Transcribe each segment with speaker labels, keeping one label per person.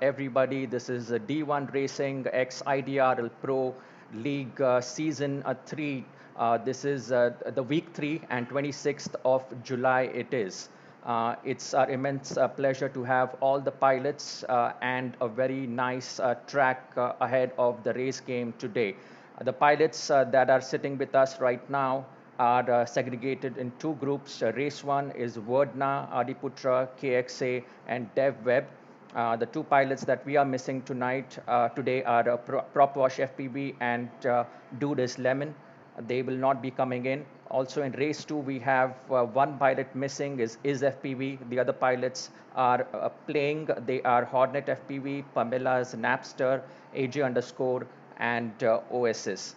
Speaker 1: everybody. This is D1 Racing X IDRL Pro League Season 3. This is the week 3 and 26th of July it is. It's our immense pleasure to have all the pilots and a very nice track ahead of the race game today. The pilots that are sitting with us right now are segregated in two groups. Race 1 is Verdna, Adiputra, KXA, and DevWeb. The two pilots that we are missing today are PropWash FPV and Dude is Lemon. They will not be coming in. Also in race 2, we have one pilot missing is FPV. The other pilots are playing. They are Hornet FPV, Pamela's Napster, AJ underscore, and OSS.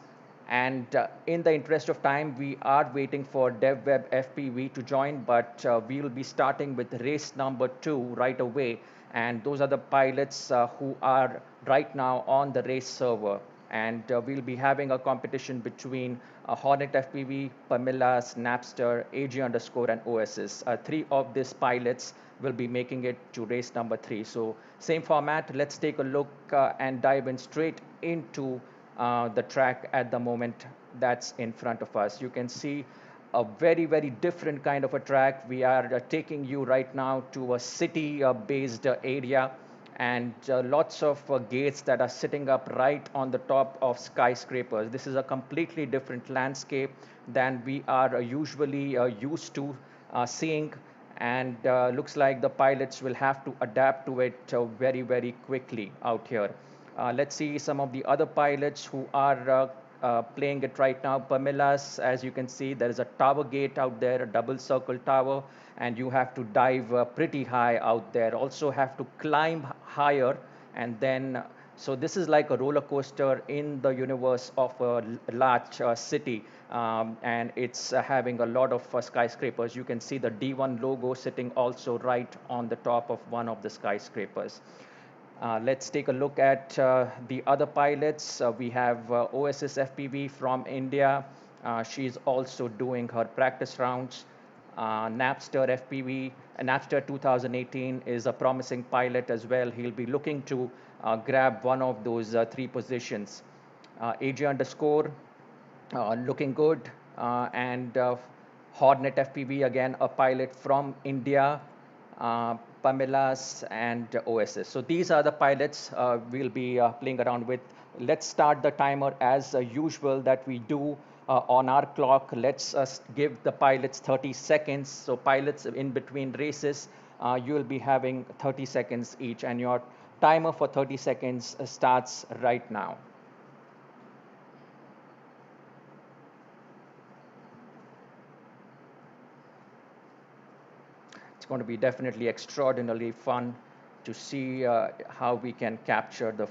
Speaker 1: And in the interest of time, we are waiting for DevWeb FPV to join, but we will be starting with race number 2 right away. And those are the pilots who are right now on the race server. And we'll be having a competition between Hornet FPV, Pamela's Napster, AG underscore, and OSS. Three of these pilots will be making it to race number 3. So same format. Let's take a look and dive in straight into the track at the moment that's in front of us. You can see a very, very different kind of a track. We are taking you right now to a city-based area and lots of gates that are sitting up right on the top of skyscrapers. This is a completely different landscape than we are usually used to seeing, and looks like the pilots will have to adapt to it very, very quickly out here. Let's see some of the other pilots who are playing it right now. Pamela's, as you can see, there is a tower gate out there, a double circle tower, and you have to dive pretty high out there. Also have to climb higher, and then, so this is like a roller coaster in the universe of a large city, and it's having a lot of skyscrapers. You can see the D1 logo sitting also right on the top of one of the skyscrapers. Let's take a look at the other pilots. We have OSS FPV from India. She's also doing her practice rounds. Napster FPV, Napster 2018 is a promising pilot as well. He'll be looking to grab one of those 3 positions. AJ underscore, looking good. And Hornet FPV, again, a pilot from India. Pamela's and OSS. So these are the pilots we'll be playing around with. Let's start the timer as usual that we do on our clock. Let's give the pilots 30 seconds. So pilots in between races, you will be having 30 seconds each, and your timer for 30 seconds starts right now. It's going to be definitely extraordinarily fun to see how we can capture the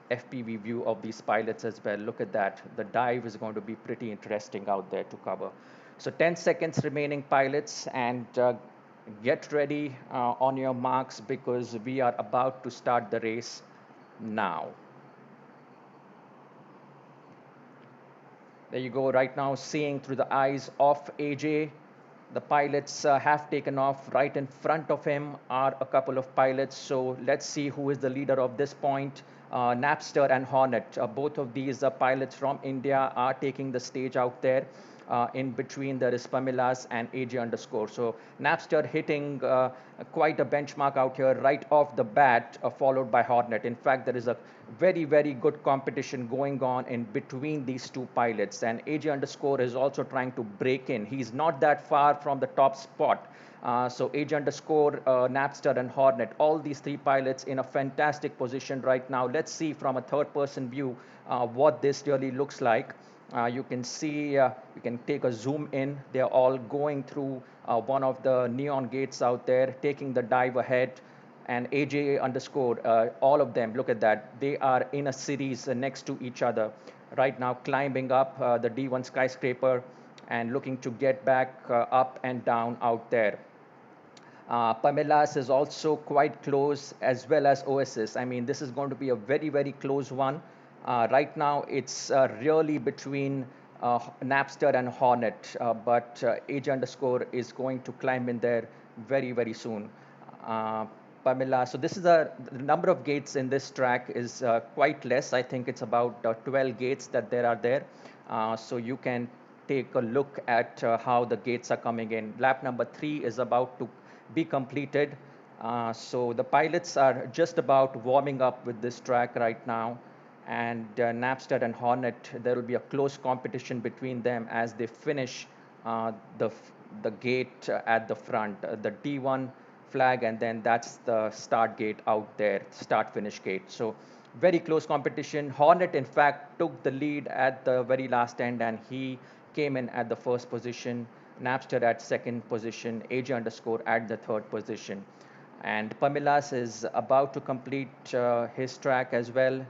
Speaker 1: FPV view of these pilots as well. Look at that. The dive is going to be pretty interesting out there to cover. So 10 seconds remaining, pilots, and get ready on your marks because we are about to start the race now. There you go, right now seeing through the eyes of AJ. The pilots have taken off. Right in front of him are a couple of pilots. So let's see who is the leader of this point. Napster and Hornet, both of these pilots from India are taking the stage out there. In between there is Pamela's and AJ underscore. So Napster hitting quite a benchmark out here right off the bat, followed by Hornet. In fact, there is a very, very good competition going on in between these two pilots. And AJ underscore is also trying to break in. He's not that far from the top spot. So AJ underscore, Napster, and Hornet, all these 3 pilots in a fantastic position right now. Let's see from a third-person view what this really looks like. You can see, you can take a zoom in. They're all going through one of the neon gates out there, taking the dive ahead. And AJ underscore, all of them, look at that. They are in a series next to each other right now, climbing up the D1 skyscraper and looking to get back up and down out there. Pamela's is also quite close, as well as OSS. I mean, this is going to be a very, very close one. Right now, it's really between Napster and Hornet, but Age underscore is going to climb in there very, very soon. Pamela. So this is the number of gates in this track is quite less. I think it's about 12 gates that there are there. So you can take a look at how the gates are coming in. Lap number 3 is about to be completed. So the pilots are just about warming up with this track right now. And Napster and Hornet, there will be a close competition between them as they finish uh, the the gate at the front, the D1 flag, and then that's the start gate out there, start finish gate. So very close competition. Hornet, in fact, took the lead at the very last end, and he came in at the first position. Napster at second position, AJ underscore at the third position. And Pamilas is about to complete his track as well,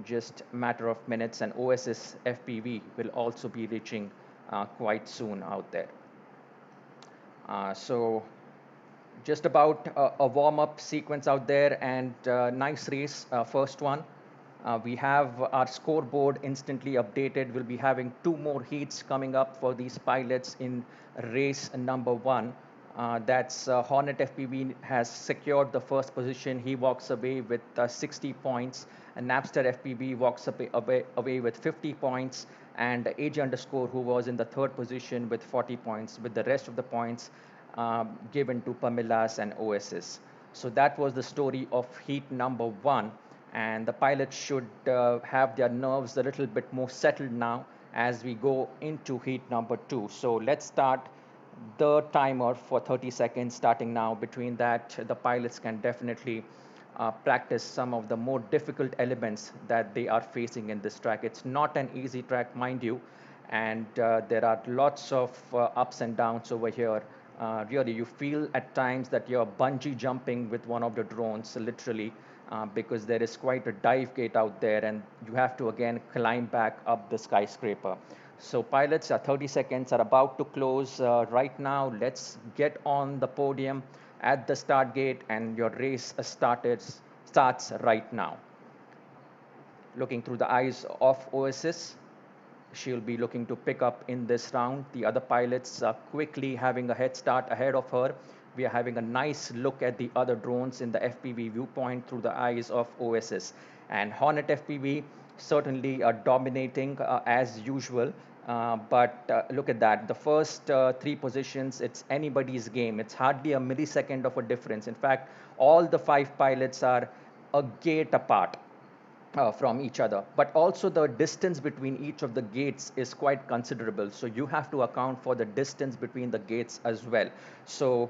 Speaker 1: just a matter of minutes. And OSS FPV will also be reaching quite soon out there. So just about a warm-up sequence out there, and nice race, first one. We have our scoreboard instantly updated. We'll be having 2 more heats coming up for these pilots in race number 1. That's Hornet FPV has secured the first position. He walks away with 60 points. And Napster FPV walks away with 50 points. And AJ underscore, who was in the third position with 40 points, with the rest of the points given to Pamilas and OSS. So that was the story of heat number 1. And the pilots should have their nerves a little bit more settled now as we go into heat number 2. So let's start the timer for 30 seconds starting now. Between that, the pilots can definitely practice some of the more difficult elements that they are facing in this track. It's not an easy track, mind you, and there are lots of ups and downs over here. Really, you feel at times that you're bungee jumping with one of the drones, literally, because there is quite a dive gate out there, and you have to again climb back up the skyscraper. So pilots, 30 seconds are about to close right now. Let's get on the podium at the start gate, and your race starts right now. Looking through the eyes of OSS, she'll be looking to pick up in this round. The other pilots are quickly having a head start ahead of her. We are having a nice look at the other drones in the FPV viewpoint through the eyes of OSS. And Hornet FPV certainly dominating as usual. But look at that. The first 3 positions, it's anybody's game. It's hardly a millisecond of a difference. In fact, all the 5 pilots are a gate apart from each other. But also the distance between each of the gates is quite considerable. So you have to account for the distance between the gates as well. So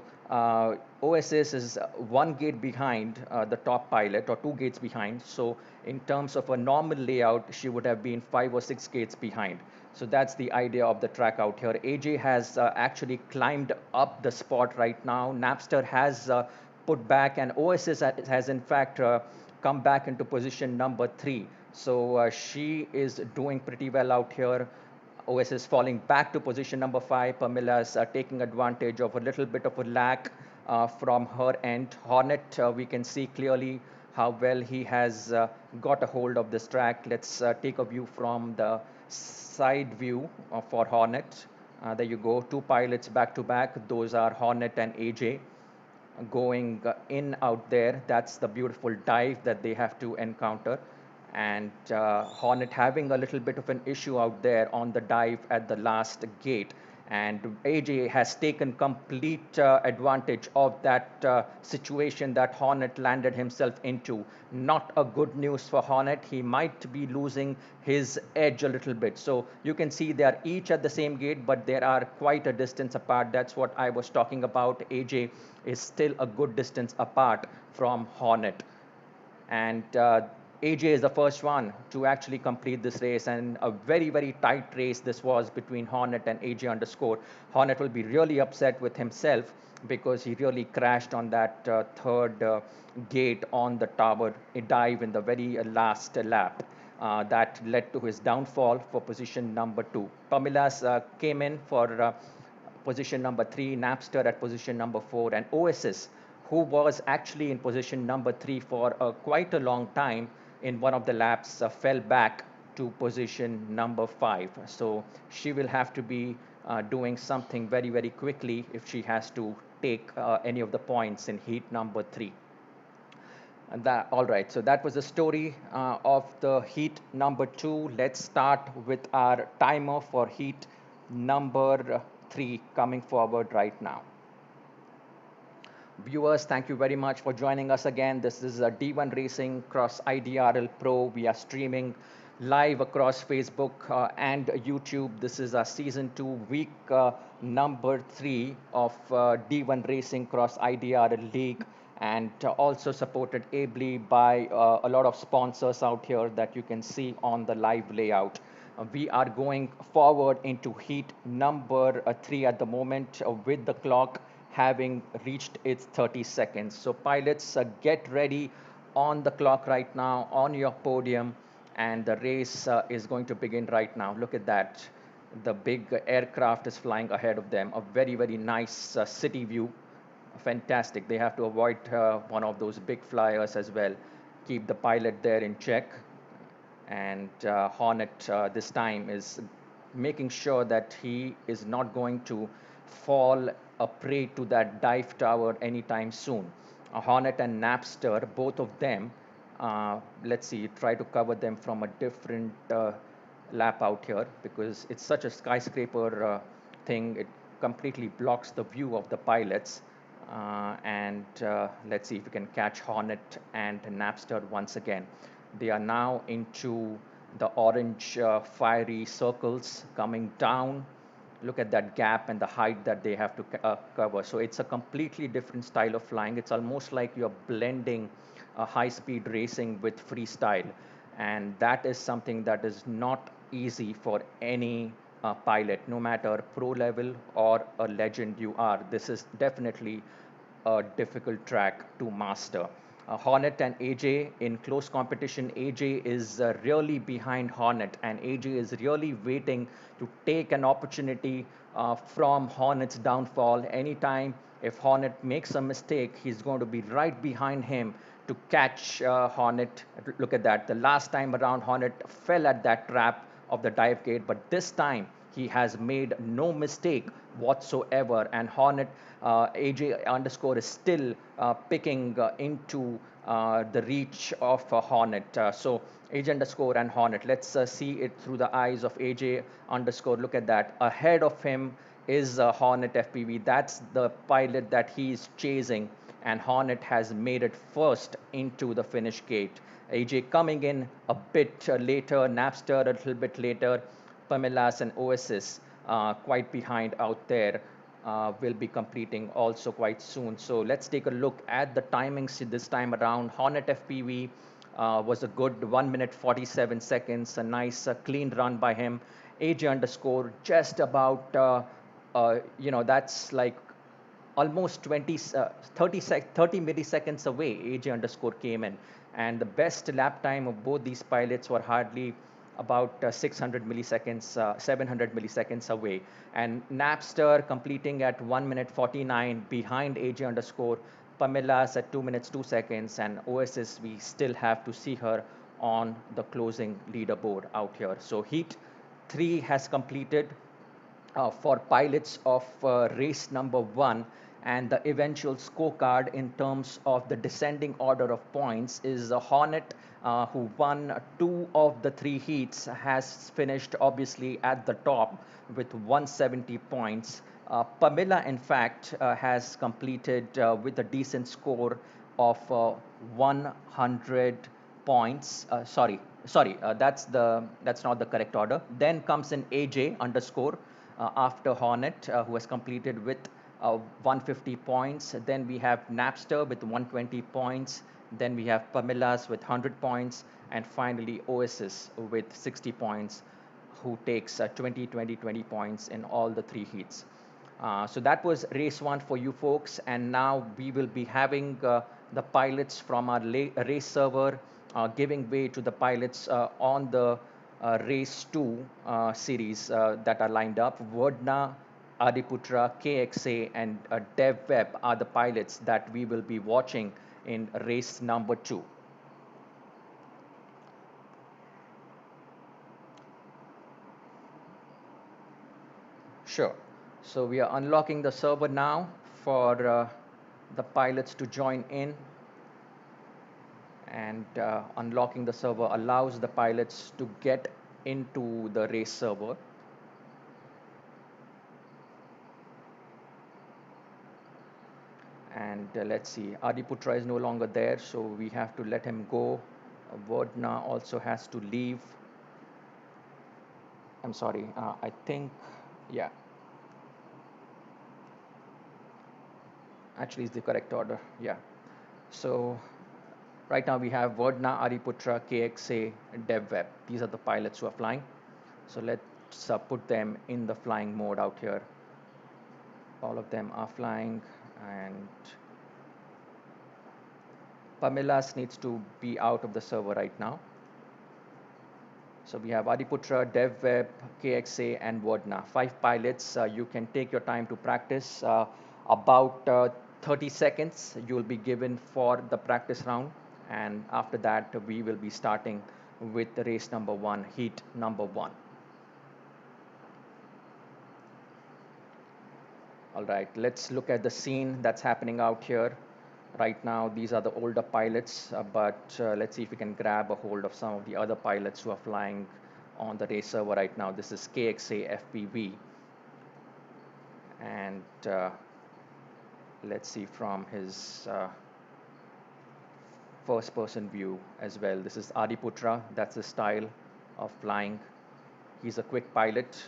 Speaker 1: OSS is 1 gate behind the top pilot, or 2 gates behind. So in terms of a normal layout, she would have been 5 or 6 gates behind. So that's the idea of the track out here. AJ has actually climbed up the spot right now. Napster has put back, and OSS has in fact come back into position number 3. So she is doing pretty well out here. OS is falling back to position number 5. Pamila's taking advantage of a little bit of a lag from her end. Hornet, we can see clearly how well he has got a hold of this track. Let's take a view from the side view for Hornet. There you go, 2 pilots back to back. Those are Hornet and AJ going in out there. That's the beautiful dive that they have to encounter. And Hornet having a little bit of an issue out there on the dive at the last gate. And AJ has taken complete advantage of that situation that Hornet landed himself into. Not a good news for Hornet. He might be losing his edge a little bit. So you can see they are each at the same gate, but there are quite a distance apart. That's what I was talking about. AJ is still a good distance apart from Hornet. And AJ is the first one to actually complete this race, and a very, very tight race this was between Hornet and AJ underscore. Hornet will be really upset with himself because he really crashed on that third gate on the tower dive in the very last lap. That led to his downfall for position number 2. Pamilas came in for position number 3, Napster at position number 4, and OSS, who was actually in position number 3 for quite a long time in one of the laps, fell back to position number 5. So she will have to be doing something very, very quickly if she has to take any of the points in heat number 3. And that, all right, so that was the story of the heat number 2. Let's start with our timer for heat number 3 coming forward right now. Viewers, thank you very much for joining us again. This is D1 Racing Cross IDRL Pro. We are streaming live across Facebook and YouTube. This is our season 2, week number 3 of D1 Racing Cross IDRL League, and also supported ably by a lot of sponsors out here that you can see on the live layout. We are going forward into heat number 3 at the moment with the clock having reached its 30 seconds. So pilots, get ready on the clock right now, on your podium, and the race is going to begin right now. Look at that. The big aircraft is flying ahead of them. A very, very nice city view. Fantastic. They have to avoid one of those big flyers as well. Keep the pilot there in check. And Hornet this time is making sure that he is not going to fall a prey to that dive tower anytime soon. Hornet and Napster, both of them, let's see, try to cover them from a different lap out here, because it's such a skyscraper thing. It completely blocks the view of the pilots. And let's see if we can catch Hornet and Napster once again. They are now into the orange fiery circles coming down. Look at that gap and the height that they have to cover. So it's a completely different style of flying. It's almost like you're blending high-speed racing with freestyle. And that is something that is not easy for any pilot, no matter pro level or a legend you are. This is definitely a difficult track to master. Hornet and AJ in close competition. AJ is really behind Hornet, and AJ is really waiting to take an opportunity from Hornet's downfall. Anytime if Hornet makes a mistake, he's going to be right behind him to catch Hornet. Look at that. The last time around, Hornet fell at that trap of the dive gate, but this time he has made no mistake whatsoever, and Hornet AJ underscore is still picking into the reach of Hornet. So AJ underscore and Hornet. Let's see it through the eyes of AJ underscore. Look at that. Ahead of him is Hornet FPV. That's the pilot that he's chasing, and Hornet has made it first into the finish gate. AJ coming in a bit later, Napster a little bit later, Pamela's and Oasis quite behind out there. Will be completing also quite soon. So let's take a look at the timings this time around. Hornet FPV was a good 1 minute 47 seconds, a nice clean run by him. AJ underscore just about, that's like almost 30 milliseconds away. AJ underscore came in, and the best lap time of both these pilots were hardly about 600 milliseconds, 700 milliseconds away. And Napster completing at 1 minute 49 behind AJ underscore. Pamela's at 2 minutes 2 seconds, and Oasis, we still have to see her on the closing leaderboard out here. So heat 3 has completed for pilots of race number 1, and the eventual scorecard in terms of the descending order of points is Hornet, who won 2 of the 3 heats, has finished obviously at the top with 170 points. Pamela, in fact, has completed with a decent score of 100 points. That's not the correct order. Then comes in AJ underscore after Hornet, who has completed with 150 points. Then we have Napster with 120 points. Then we have Pamela's with 100 points. And finally, Oasis with 60 points, who takes 20, 20, 20 points in all the 3 heats. So that was race 1 for you folks. And now we will be having the pilots from our race server giving way to the pilots on the race 2 series that are lined up. Verdna, Adiputra, KXA, and DevWeb are the pilots that we will be watching in race number 2. Sure. So we are unlocking the server now for the pilots to join in, and unlocking the server allows the pilots to get into the race server. And let's see, Adiputra is no longer there, so we have to let him go. Verdna also has to leave. I'm sorry, I think, yeah, actually is the correct order, yeah. So right now we have Verdna, Adiputra, KXA, DevWeb. These are the pilots who are flying. So let's put them in the flying mode out here. All of them are flying, and Pamilas needs to be out of the server right now. So we have Adiputra, DevWeb, KXA, and Verdna. 5 pilots. You can take your time to practice. About 30 seconds you'll be given for the practice round. And after that, we will be starting with the race number 1, heat number 1. All right, let's look at the scene that's happening out here. Right now, these are the older pilots, but let's see if we can grab a hold of some of the other pilots who are flying on the race server right now. This is KXA FPV, and let's see from his first person view as well. This is Adiputra, that's his style of flying. He's a quick pilot.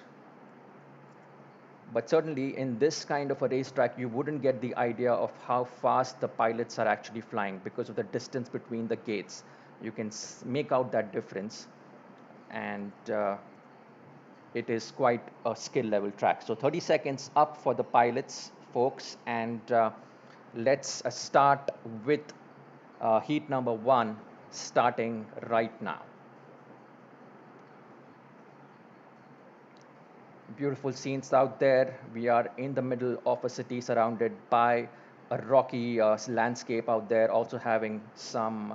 Speaker 1: But certainly in this kind of a racetrack, you wouldn't get the idea of how fast the pilots are actually flying because of the distance between the gates. You can make out that difference, and it is quite a skill level track. So 30 seconds up for the pilots, folks, and let's start with heat number 1 starting right now. Beautiful scenes out there. We are in the middle of a city surrounded by a rocky landscape out there, also having some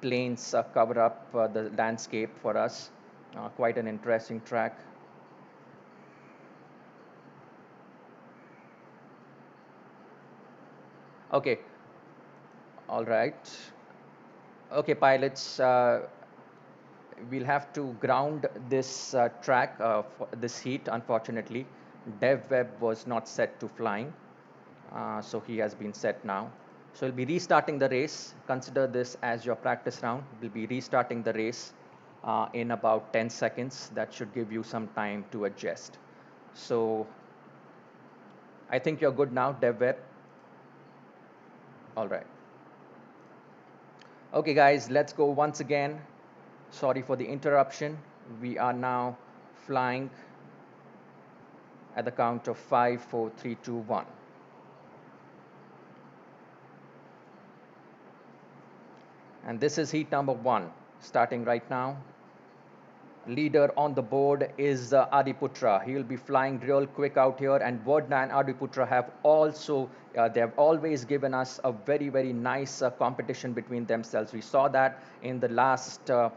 Speaker 1: plains cover up the landscape for us. Quite an interesting track. Okay, all right. Okay, pilots, we'll have to ground this track for this heat, unfortunately. DevWeb was not set to flying. So he has been set now. So we'll be restarting the race. Consider this as your practice round. We'll be restarting the race in about 10 seconds. That should give you some time to adjust. So I think you're good now, DevWeb. All right. Okay, guys, let's go once again. Sorry for the interruption. We are now flying at the count of 5, 4, 3, 2, 1. And this is heat number 1, starting right now. Leader on the board is Adiputra. He will be flying real quick out here, and Verdna and Adiputra have also, they have always given us a very, very nice competition between themselves. We saw that in the last a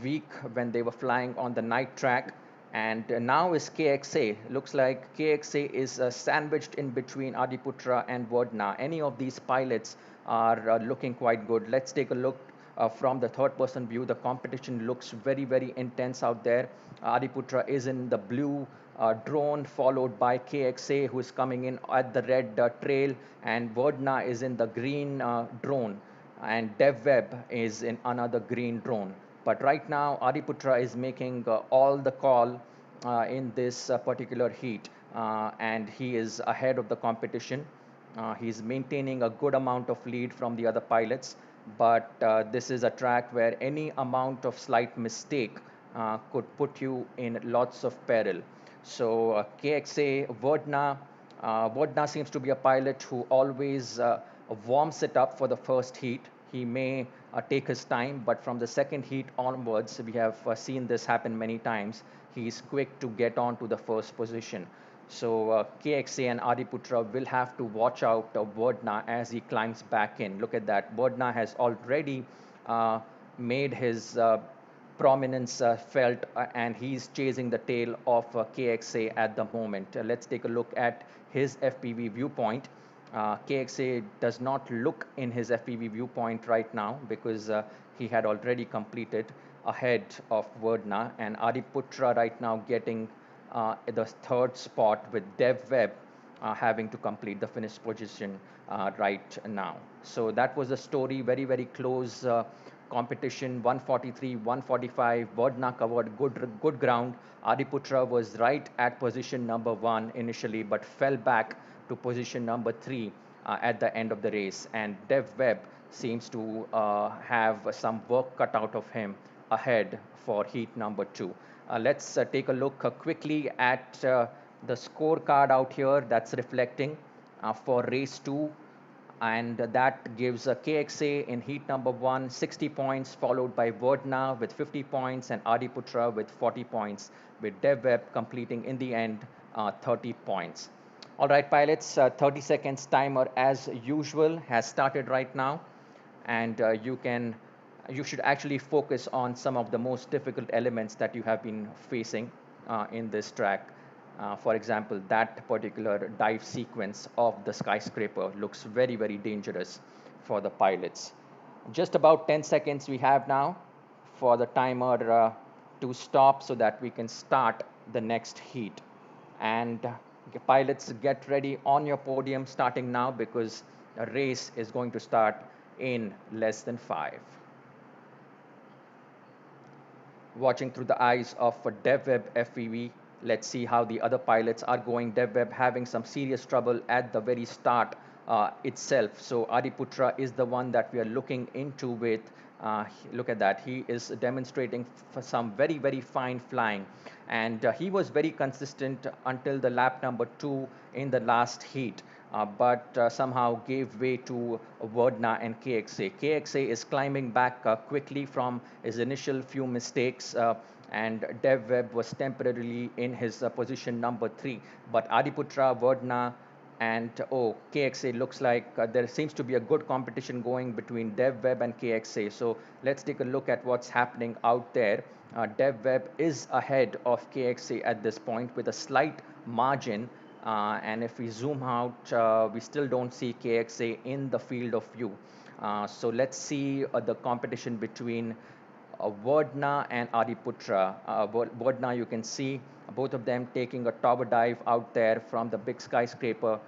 Speaker 1: week when they were flying on the night track. And now is KXA. Looks like KXA is sandwiched in between Adiputra and Verdna. Any of these pilots are looking quite good. Let's take a look from the third person view. The competition looks very, very intense out there. Adiputra is in the blue drone, followed by KXA, who is coming in at the red trail, and Verdna is in the green drone, and DevWeb is in another green drone. But right now, Adiputra is making all the call in this particular heat, and he is ahead of the competition. He's maintaining a good amount of lead from the other pilots, but this is a track where any amount of slight mistake could put you in lots of peril. So KXA, Verdna seems to be a pilot who always warms it up for the first heat. He may take his time, but from the second heat onwards, we have seen this happen many times. He's quick to get on to the first position. So KXA and Adiputra will have to watch out Verdna as he climbs back in. Look at that. Verdna has already made his prominence felt, and he's chasing the tail of KXA at the moment. Let's take a look at his FPV viewpoint. KXA does not look in his FPV viewpoint right now because he had already completed ahead of Verdna, and Adiputra right now getting the third spot with Dev Webb having to complete the finish position right now. So that was the story, very, very close competition, 143, 145. Verdna covered good ground. Adiputra was right at position number 1 initially, but fell back to position number 3 at the end of the race. And Dev Webb seems to have some work cut out of him ahead for heat number 2. Let's take a look quickly at the scorecard out here that's reflecting for race 2, and that gives KXA in heat number 1 60 points, followed by Verdna with 50 points and Adiputra with 40 points, with Dev Webb completing in the end 30 points. All right, pilots, 30 seconds timer as usual has started right now, and you should actually focus on some of the most difficult elements that you have been facing in this track. For example, that particular dive sequence of the skyscraper looks very, very dangerous for the pilots. Just about 10 seconds we have now for the timer to stop so that we can start the next heat. And pilots, get ready on your podium starting now because the race is going to start in less than 5. Watching through the eyes of a DevWeb FPV, let's see how the other pilots are going. DevWeb having some serious trouble at the very start itself. So Adiputra is the one that we are looking into with. Look at that. He is demonstrating for some very, very fine flying. And he was very consistent until the lap number 2 in the last heat. But somehow gave way to Verdna and KXA. KXA is climbing back quickly from his initial few mistakes, and Dev Webb was temporarily in his position number 3. But Adiputra, Verdna, and KXA looks like there seems to be a good competition going between Dev Webb and KXA. So let's take a look at what's happening out there. Dev Webb is ahead of KXA at this point with a slight margin. And if we zoom out, we still don't see KXA in the field of view. So let's see the competition between Verdna and Adiputra. Verdna, you can see both of them taking a tower dive out there from the big skyscraper,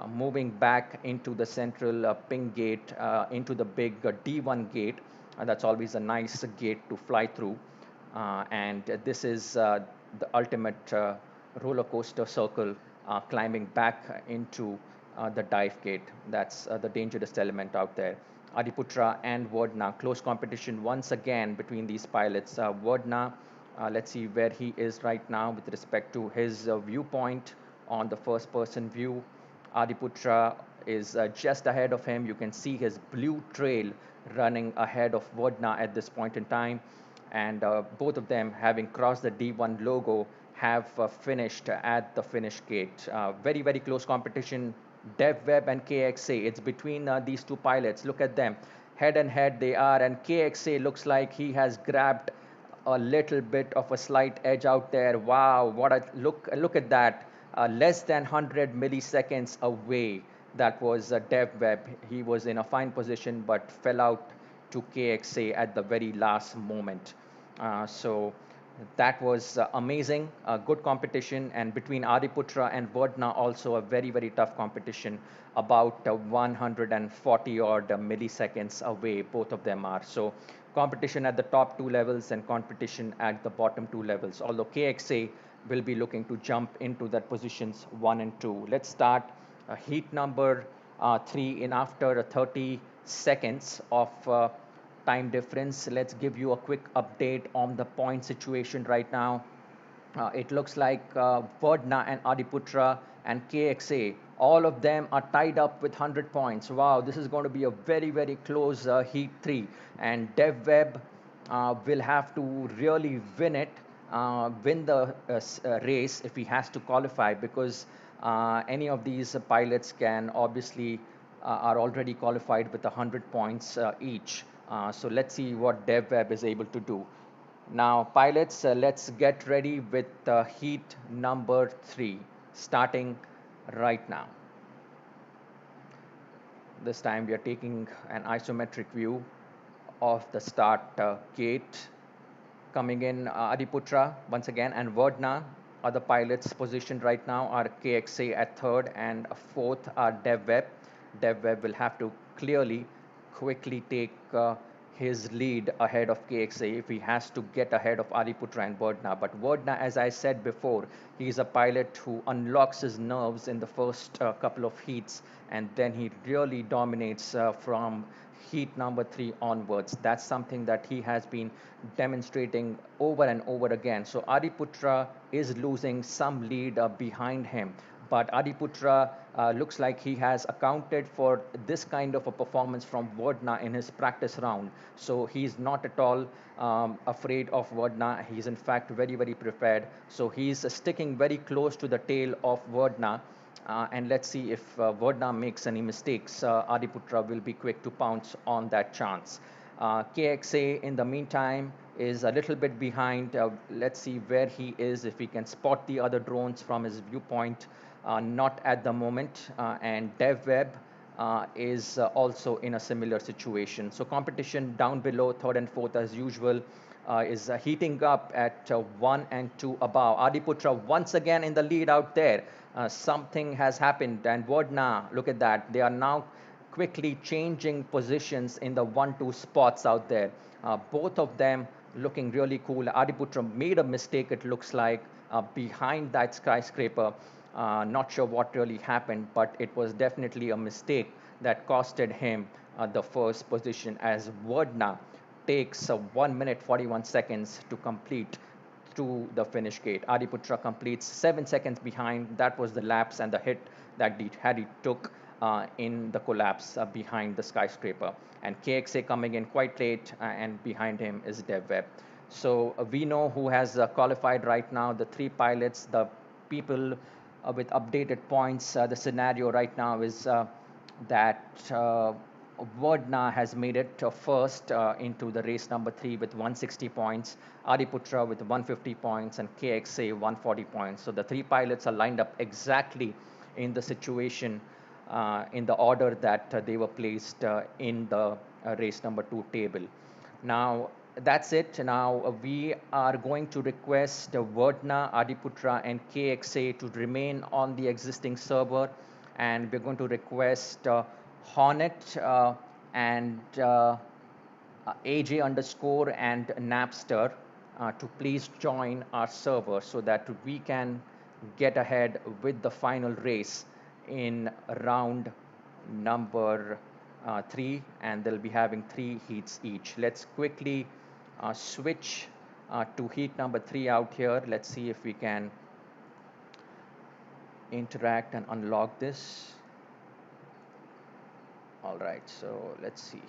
Speaker 1: moving back into the central ping gate, into the big D1 gate. That's always a nice gate to fly through. And this is the ultimate roller coaster circle, climbing back into the dive gate. That's the dangerous element out there. Adiputra and Verdna, close competition once again between these pilots. Verdna, let's see where he is right now with respect to his viewpoint on the first person view. Adiputra is just ahead of him. You can see his blue trail running ahead of Verdna at this point in time. And both of them, having crossed the D1 logo, have finished at the finish gate. Very, very close competition. Dev Webb and KXA, it's between these two pilots. Look at them. Head and head they are, and KXA looks like he has grabbed a little bit of a slight edge out there. Wow, what a look at that. Less than 100 milliseconds away. That was Dev Webb. He was in a fine position but fell out to KXA at the very last moment. So that was amazing, good competition, and between Adiputra and Verdna also a very, very tough competition, about 140 odd milliseconds away both of them are. So competition at the top 2 levels and competition at the bottom 2 levels, although KXA will be looking to jump into that positions 1 and 2. Let's start heat number 3 in after 30 seconds of time difference. Let's give you a quick update on the point situation right now. It looks like Verdna and Adiputra and KXA, all of them are tied up with 100 points. Wow, this is going to be a very, very close Heat 3. And Dev Webb will have to really win it, win the race if he has to qualify, because any of these pilots can obviously are already qualified with 100 points each. So let's see what Dev Webb is able to do. Now, pilots, let's get ready with heat number 3, starting right now. This time we are taking an isometric view of the start gate. Coming in, Adiputra once again, and Verdna. Other pilots positioned right now are KXA at third, and fourth are DevWeb. DevWeb will have to clearly, quickly take his lead ahead of KXA if he has to get ahead of Adiputra and Verdna. But Verdna, as I said before, he's a pilot who unlocks his nerves in the first couple of heats, and then he really dominates from heat number three onwards. That's something that he has been demonstrating over and over again. So Adiputra is losing some lead behind him, but Adiputra looks like he has accounted for this kind of a performance from Verdna in his practice round. So he's not at all afraid of Verdna. He's in fact very, very prepared. So he's sticking very close to the tail of Verdna. And let's see if Verdna makes any mistakes. Adiputra will be quick to pounce on that chance. KXA, in the meantime, is a little bit behind. Let's see where he is, if he can spot the other drones from his viewpoint. Not at the moment. And DevWeb is also in a similar situation. So competition down below, third and fourth as usual, is heating up at 1 and 2 above. Adiputra once again in the lead out there. Something has happened, and Verdna, look at that. They are now quickly changing positions in the 1-2 spots out there. Both of them looking really cool. Adiputra made a mistake, it looks like, behind that skyscraper. Not sure what really happened, but it was definitely a mistake that costed him the first position, as Verdna takes 1 minute 41 seconds to complete to the finish gate. Adiputra completes 7 seconds behind. That was the lapse and the hit that he took in the collapse behind the skyscraper. And KXA coming in quite late, and behind him is DevWeb. So we know who has qualified right now, the three pilots, the people with updated points. The scenario right now is that Verdna has made it first into the race number three with 160 points, Adiputra with 150 points, and KXA 140 points. So the three pilots are lined up exactly in the situation, in the order that they were placed in the race number two table. Now, that's it. Now, we are going to request Verdna, Adiputra, and KXA to remain on the existing server, and we're going to request Hornet and AJ underscore and Napster to please join our server so that we can get ahead with the final race in round number three, and they'll be having three heats each. Let's quickly switch to heat number three out here. Let's see if we can interact and unlock this. All right, so let's see.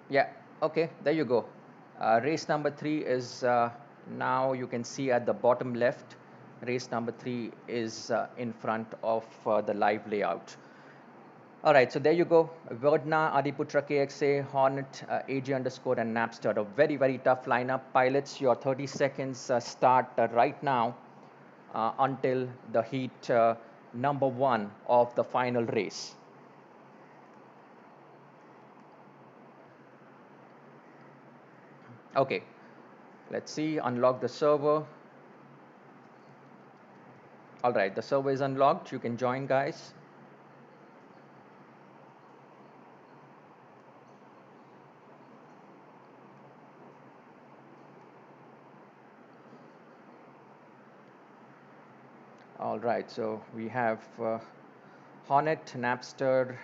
Speaker 1: Yeah, okay, there you go. Race number three is now you can see at the bottom left. Race number three is in front of the live layout. All right, so there you go. Verdna, Adiputra, KXA, Hornet, AG underscore, and Napster. A very, very tough lineup. Pilots, your 30 seconds start right now until the heat number one of the final race. Okay, let's see, unlock the server. All right, the server is unlocked. You can join, guys. All right, so we have Hornet, Napster,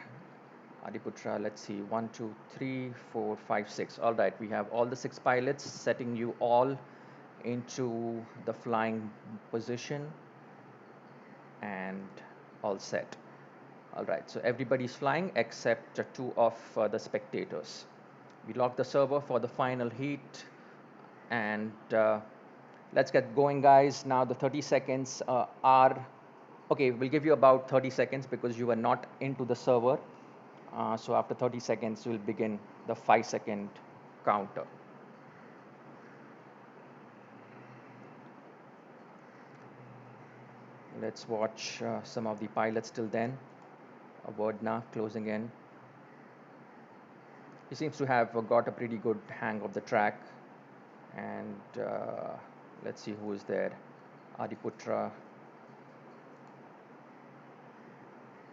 Speaker 1: Adiputra. Let's see, 1, 2, 3, 4, 5, 6. All right, we have all the 6 pilots, setting you all into the flying position, and all set. All right, so everybody's flying except 2 of the spectators. We lock the server for the final heat, and let's get going, guys. Now the 30 seconds are okay. We'll give you about 30 seconds because you were not into the server. So after 30 seconds, we'll begin the 5-second counter. Let's watch some of the pilots till then. Verdna closing in. He seems to have got a pretty good hang of the track. And let's see who is there. Adiputra.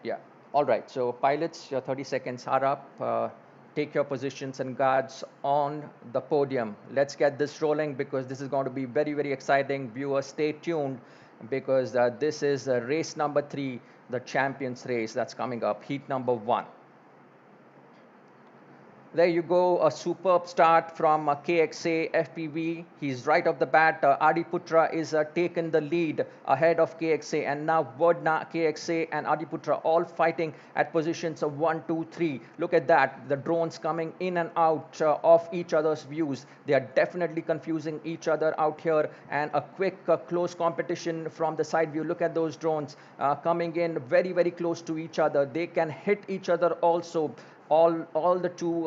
Speaker 1: Yeah. All right. So pilots, your 30 seconds are up. Take your positions and guards on the podium. Let's get this rolling because this is going to be very, very exciting. Viewers, stay tuned because this is race number 3, the champions race that's coming up, heat number 1. There you go, a superb start from KXA FPV. He's right off the bat. Adiputra is taken the lead ahead of KXA, and now Verdna, KXA, and Adiputra all fighting at positions of 1, 2, 3. Look at that, the drones coming in and out of each other's views. They are definitely confusing each other out here, and a quick close competition from the side view. Look at those drones coming in very, very close to each other. They can hit each other also. All the two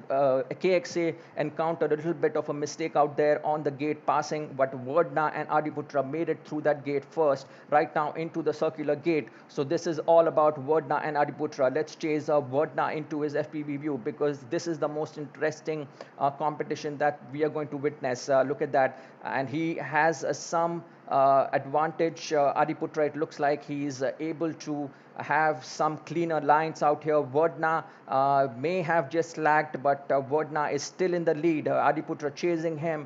Speaker 1: KXA encountered a little bit of a mistake out there on the gate passing, but Verdna and Adiputra made it through that gate first, right now into the circular gate. So this is all about Verdna and Adiputra. Let's chase Verdna into his FPV view because this is the most interesting competition that we are going to witness. Look at that, and he has some advantage. Adiputra, it looks like he's able to have some cleaner lines out here. Verdna may have just lagged, but Verdna is still in the lead. Adiputra chasing him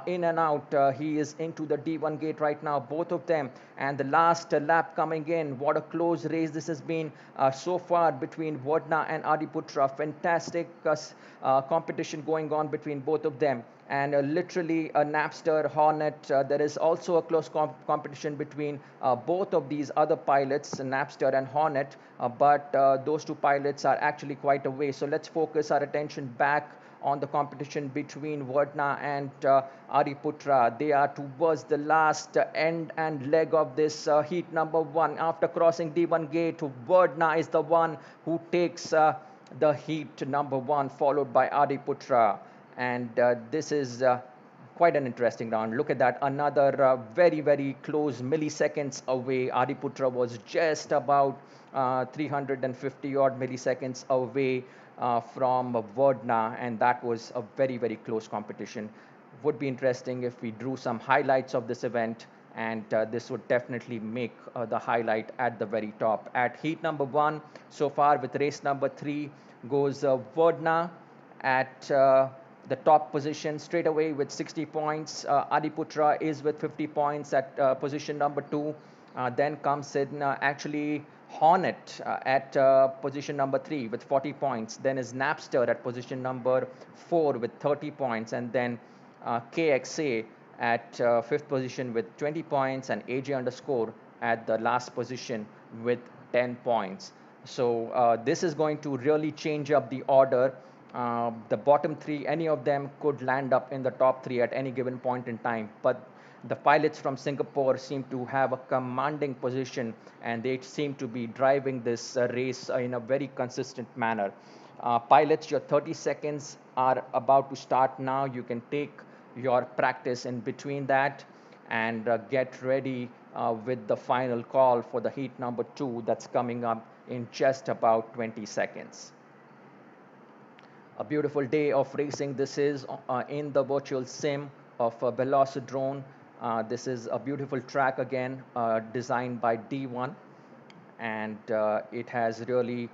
Speaker 1: in and out. He is into the D1 gate right now, both of them. And the last lap coming in. What a close race this has been so far between Verdna and Adiputra. Fantastic competition going on between both of them. And literally a Napster, Hornet. There is also a close competition between both of these other pilots, Napster and Hornet, but those two pilots are actually quite away. So let's focus our attention back on the competition between Verdna and Adiputra. They are towards the last end and leg of this heat number 1. After crossing D1 gate, Verdna is the one who takes the heat number 1, followed by Adiputra. And this is quite an interesting round. Look at that, another very, very close milliseconds away. Adiputra was just about 350 odd milliseconds away from Verdna, and that was a very, very close competition. Would be interesting if we drew some highlights of this event, and this would definitely make the highlight at the very top. At heat number 1, so far with race number 3 goes Verdna at the top position straight away with 60 points. Adiputra is with 50 points at position number 2. Then comes in actually Hornet at position number 3 with 40 points. Then is Napster at position number 4 with 30 points. And then KXA at 5th position with 20 points. And AJ underscore at the last position with 10 points. So this is going to really change up the order. The bottom 3, any of them could land up in the top 3 at any given point in time. But the pilots from Singapore seem to have a commanding position, and they seem to be driving this race in a very consistent manner. Pilots, your 30 seconds are about to start now. You can take your practice in between that and get ready with the final call for the heat number 2 that's coming up in just about 20 seconds. A beautiful day of racing this is in the virtual sim of Velocidrone. This is a beautiful track again, designed by D1, and it has really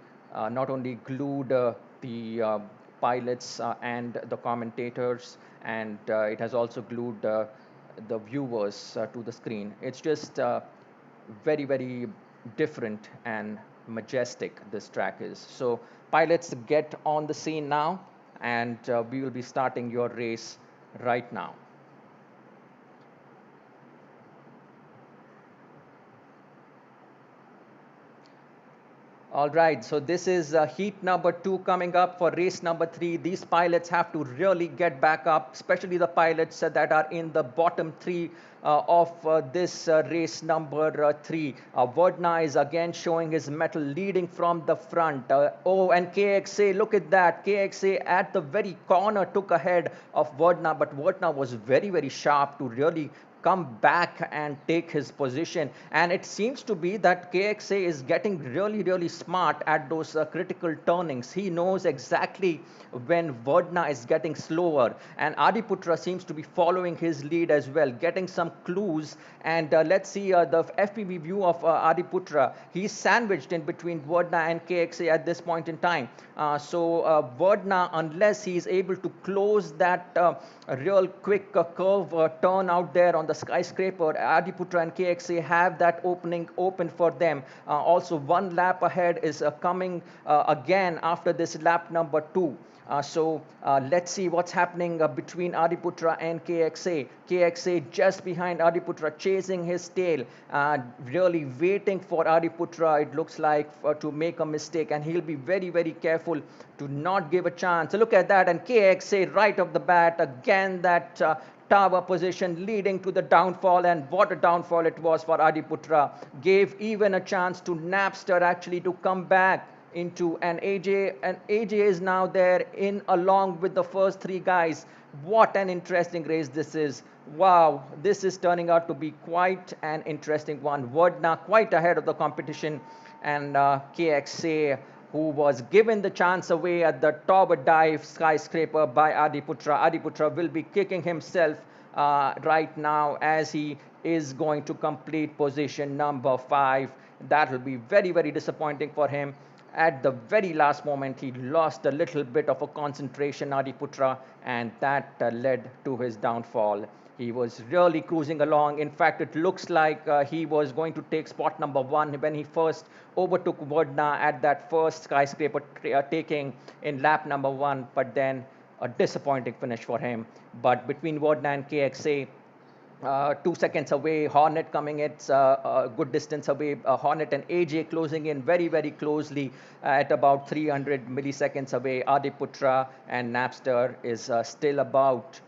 Speaker 1: not only glued the pilots and the commentators, and it has also glued the viewers to the screen. It's just very, very different and majestic this track is. So pilots, get on the scene now, and we will be starting your race right now. All right, so this is heat number 2 coming up for race number 3. These pilots have to really get back up, especially the pilots that are in the bottom 3 of this race number 3. Verdna is again showing his mettle, leading from the front. Oh, and KXA, look at that. KXA at the very corner took ahead of Verdna, but Verdna was very, very sharp to really come back and take his position. And it seems to be that KXA is getting really, really smart at those critical turnings. He knows exactly when Verdna is getting slower. And Adiputra seems to be following his lead as well, getting some clues. And let's see the FPV view of Adiputra. He's sandwiched in between Verdna and KXA at this point in time. Verdna, unless he's able to close that real quick curve turn out there on the skyscraper, Adiputra and KXA have that opening open for them. Also, one lap ahead is coming again after this lap number 2. Let's see what's happening between Adiputra and KXA. KXA just behind Adiputra, chasing his tail, really waiting for Adiputra, it looks like, to make a mistake, and he'll be very, very careful to not give a chance. So look at that, and KXA right off the bat, again that tower position leading to the downfall, and what a downfall it was for Adiputra. Gave even a chance to Napster actually to come back into an AJ, and AJ is now there in along with the first 3 guys. What an interesting race this is. Wow, this is turning out to be quite an interesting one. Verdna quite ahead of the competition, and KXA, who was given the chance away at the tower dive skyscraper by Adiputra. Adiputra will be kicking himself right now as he is going to complete position number 5. That will be very, very disappointing for him. At the very last moment, he lost a little bit of a concentration, Adiputra, and that led to his downfall. He was really cruising along. In fact, it looks like he was going to take spot number 1 when he first overtook Verdna at that first skyscraper taking in lap number 1, but then a disappointing finish for him. But between Verdna and KXA, 2 seconds away, Hornet coming it's a good distance away, Hornet and AJ closing in very, very closely at about 300 milliseconds away. Adiputra and Napster is still about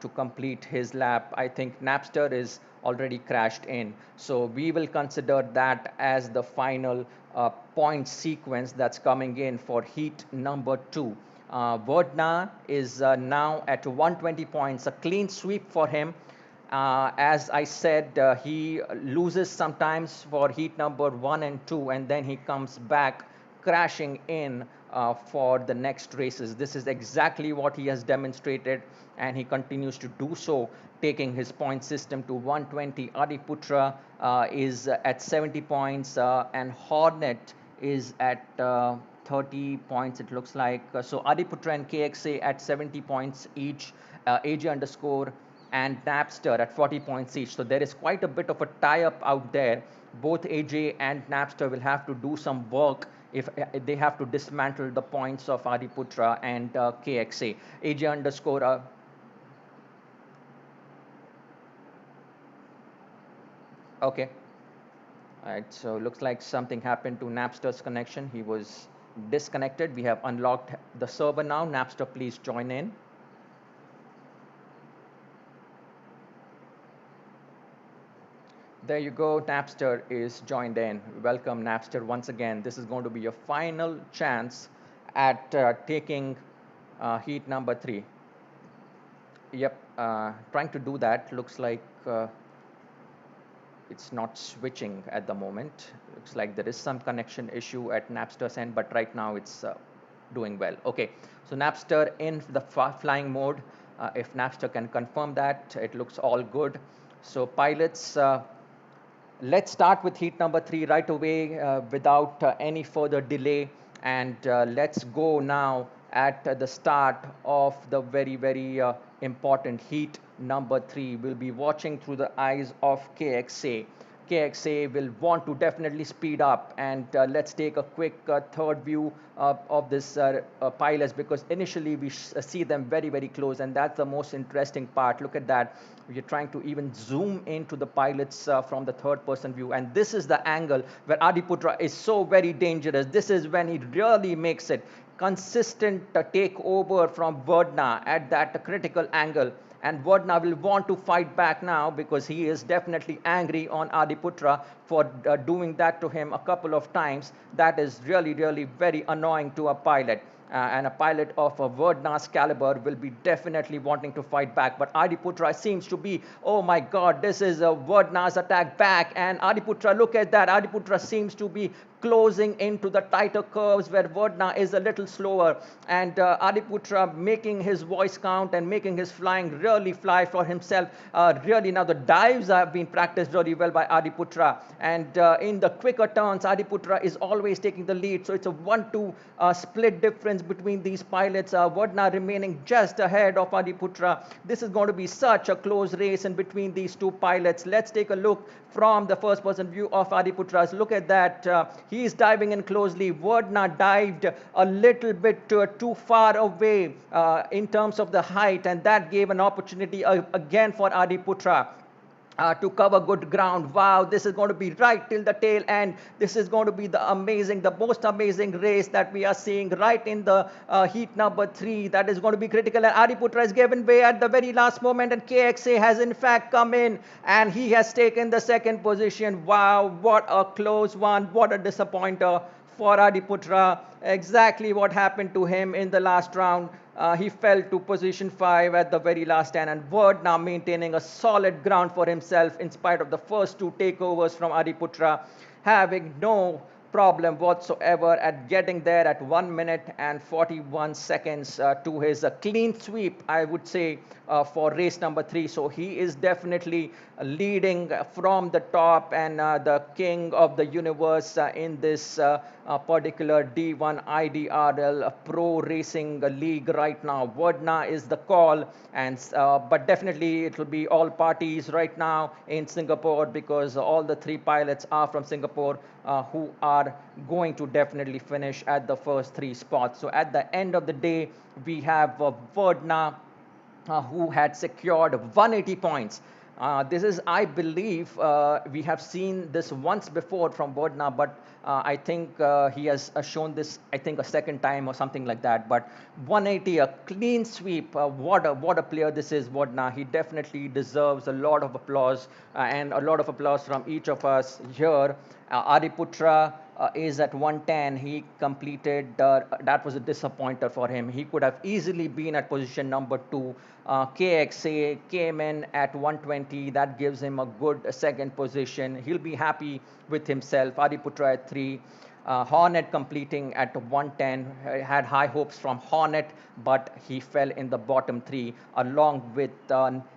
Speaker 1: to complete his lap. I think Napster is already crashed in, so we will consider that as the final point sequence that's coming in for heat number 2. Verdna is now at 120 points, a clean sweep for him. As I said, he loses sometimes for heat number 1 and 2, and then he comes back crashing in for the next races. This is exactly what he has demonstrated, and he continues to do so, taking his point system to 120. Adiputra is at 70 points, and Hornet is at 30 points, it looks like. So Adiputra and KXA at 70 points each, AJ underscore and Napster at 40 points each. So there is quite a bit of a tie-up out there. Both AJ and Napster will have to do some work if they have to dismantle the points of Adiputra and KXA. AJ underscore. Okay. All right. So looks like something happened to Napster's connection. He was disconnected. We have unlocked the server now. Napster, please join in. There you go, Napster is joined in. Welcome, Napster, once again. This is going to be your final chance at taking heat number 3. Yep, trying to do that. Looks like it's not switching at the moment. Looks like there is some connection issue at Napster's end, but right now it's doing well. Okay, so Napster in the flying mode. If Napster can confirm that, it looks all good. So pilots, let's start with heat number 3 right away without any further delay, and let's go now at the start of the very, very important heat number 3. We'll be watching through the eyes of KXA. KXA will want to definitely speed up. And let's take a quick third view of this pilots, because initially we see them very, very close, and that's the most interesting part. Look at that. We're trying to even zoom into the pilots from the third person view, and this is the angle where Adiputra is so very dangerous. This is when he really makes it consistent takeover from Verdna at that critical angle. And Verdna will want to fight back now, because he is definitely angry on Adiputra for doing that to him a couple of times. That is really, really very annoying to a pilot. And a pilot of Verdna's caliber will be definitely wanting to fight back. But Adiputra seems to be, oh my God, this is Verdna's attack back. And Adiputra, look at that. Adiputra seems to be closing into the tighter curves where Verdna is a little slower. And Adiputra making his voice count and making his flying really fly for himself. Really now the dives have been practiced really well by Adiputra. And in the quicker turns, Adiputra is always taking the lead. So it's a 1-2 split difference between these pilots. Verdna remaining just ahead of Adiputra. This is going to be such a close race in between these two pilots. Let's take a look from the first person view of Adiputra's. Look at that. He is diving in closely. Verdna dived a little bit too far away in terms of the height, and that gave an opportunity again for Adiputra to cover good ground. Wow, this is going to be right till the tail end. This is going to be the most amazing race that we are seeing right in the heat number 3. That is going to be critical, and Adiputra is given way at the very last moment, and KXA has in fact come in, and he has taken the second position. Wow, what a close one. What a disappointer for Adiputra. Exactly what happened to him in the last round. He fell to position 5 at the very last 10, and Verdna maintaining a solid ground for himself in spite of the first 2 takeovers from Adiputra, having no problem whatsoever at getting there at 1 minute and 41 seconds to his clean sweep, I would say, for race number 3. So he is definitely leading from the top and the king of the universe in this particular D1XIDRL Pro Racing League right now. Verdna is the call, and but definitely it will be all parties right now in Singapore, because all the 3 pilots are from Singapore who are going to definitely finish at the first 3 spots. So at the end of the day, we have Verdna who had secured 180 points. This is, I believe, we have seen this once before from Verdna, but I think he has shown this, I think, a second time or something like that. But 180, a clean sweep. What a player this is, Verdna. He definitely deserves a lot of applause, and a lot of applause from each of us here. Adiputra is at 110. He completed, that was a disappointer for him. He could have easily been at position number 2. KXA came in at 120. That gives him a good second position. He'll be happy with himself. Adiputra at 3. Hornet completing at 110. Had high hopes from Hornet, but he fell in the bottom 3 along with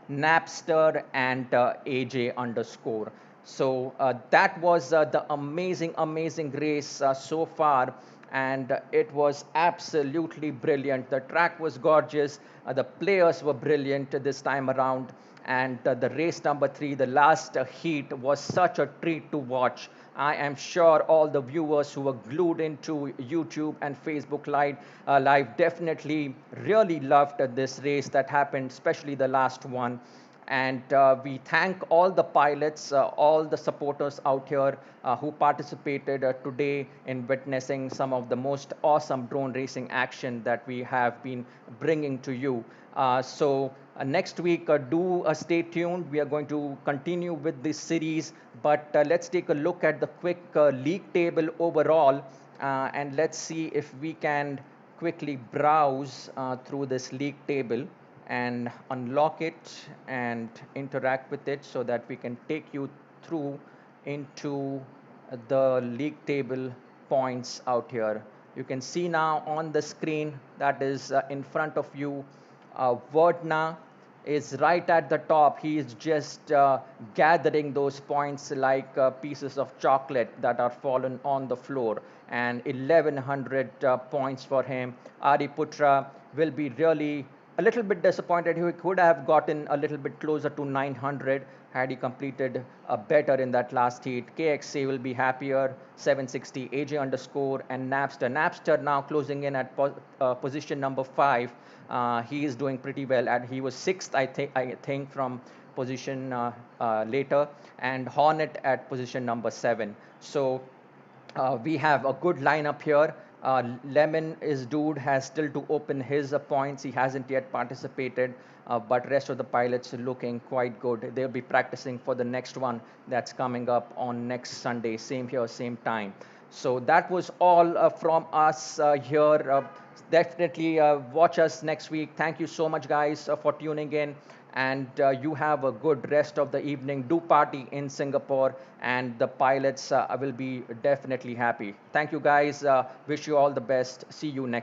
Speaker 1: Napster and AJ underscore. So that was the amazing race so far, and it was absolutely brilliant. The track was gorgeous. The players were brilliant this time around, and the race number 3, the last heat, was such a treat to watch. I am sure all the viewers who were glued into YouTube and Facebook Live definitely really loved this race that happened, especially the last one. And we thank all the pilots, all the supporters out here who participated today in witnessing some of the most awesome drone racing action that we have been bringing to you. So next week, do stay tuned. We are going to continue with this series, but let's take a look at the quick league table overall, and let's see if we can quickly browse through this league table and unlock it and interact with it so that we can take you through into the league table points out here. You can see now on the screen that is in front of you, Verdna is right at the top. He is just gathering those points like pieces of chocolate that are fallen on the floor, and 1100 points for him. Adiputra will be really a little bit disappointed. He could have gotten a little bit closer to 900 had he completed better in that last heat. KXA will be happier, 760, AJ underscore, and Napster. Napster now closing in at position number 5. He is doing pretty well, and he was sixth, I think, from position later, and Hornet at position number 7. So we have a good lineup here. Lemon is dude has still to open his points. He hasn't yet participated, but rest of the pilots are looking quite good. They'll be practicing for the next one that's coming up on next Sunday, same here, same time. So that was all from us here. Definitely watch us next week. Thank you so much, guys, for tuning in. And you have a good rest of the evening. Do party in Singapore, and the pilots will be definitely happy. Thank you, guys. Wish you all the best. See you next.